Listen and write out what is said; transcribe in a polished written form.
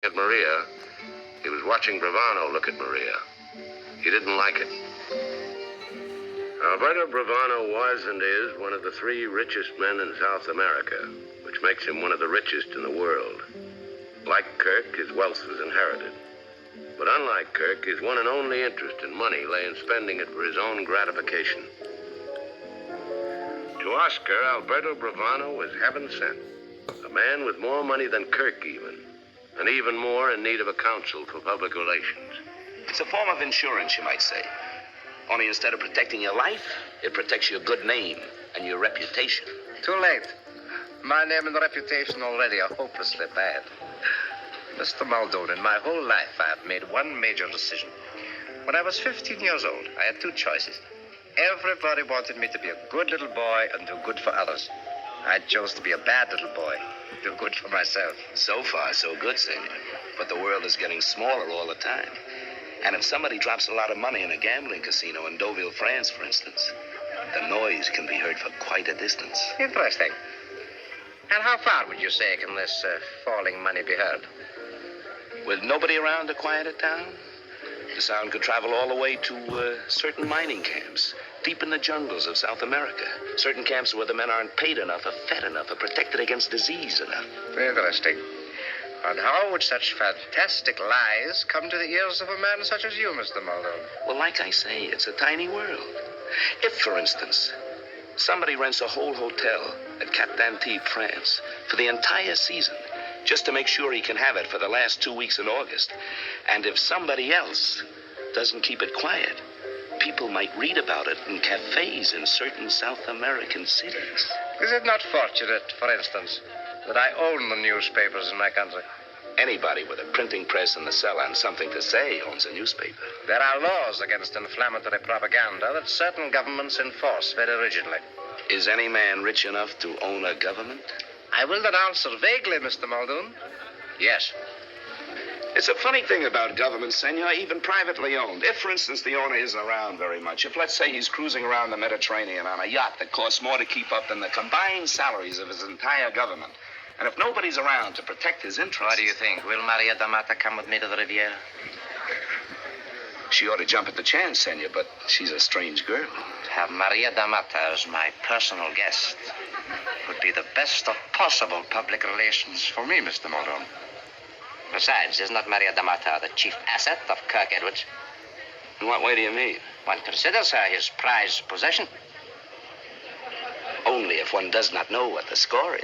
At Maria, he was watching Bravano look at Maria. He didn't like it. Alberto Bravano was and is one of the 3 richest men in South America, which makes him one of the richest in the world. Like Kirk, his wealth was inherited. But unlike Kirk, his one and only interest in money lay in spending it for his own gratification. To Oscar, Alberto Bravano was heaven sent. A man with more money than Kirk even, and even more in need of a counsel for public relations. It's a form of insurance, you might say. Only instead of protecting your life, it protects your good name and your reputation. Too late. My name and reputation already are hopelessly bad. Mr. Muldoon, in my whole life, I have made one major decision. When I was 15 years old, I had 2 choices. Everybody wanted me to be a good little boy and do good for others. I chose to be a bad little boy, do good for myself. So far, so good, senor. But the world is getting smaller all the time. And if somebody drops a lot of money in a gambling casino in Deauville, France, for instance, the noise can be heard for quite a distance. Interesting. And how far would you say can this falling money be heard? With nobody around to quiet it down, the sound could travel all the way to certain mining camps, deep in the jungles of South America. Certain camps where the men aren't paid enough, or fed enough, or protected against disease enough. Interesting. And how would such fantastic lies come to the ears of a man such as you, Mr. Muldoon? Well, like I say, it's a tiny world. If, for instance, somebody rents a whole hotel at Cap d'Antibes, France, for the entire season, just to make sure he can have it for the last 2 weeks in August, and if somebody else doesn't keep it quiet, people might read about it in cafes in certain South American cities. Is it not fortunate, for instance, that I own the newspapers in my country? Anybody with a printing press in the cellar and something to say owns a newspaper. There are laws against inflammatory propaganda that certain governments enforce very rigidly. Is any man rich enough to own a government? I will not answer vaguely, Mr. Muldoon. Yes. It's a funny thing about government, senor, even privately owned. If, for instance, the owner isn't around very much, if, let's say, he's cruising around the Mediterranean on a yacht that costs more to keep up than the combined salaries of his entire government, and if nobody's around to protect his interests... What do you think? Will Maria Damata come with me to the Riviera? She ought to jump at the chance, senor, but she's a strange girl. To have Maria Damata as my personal guest would be the best of possible public relations for me, Mr. Muldoon. Besides, is not Maria Damata the chief asset of Kirk Edwards? In what way do you mean? One considers her his prized possession. Only if one does not know what the score is.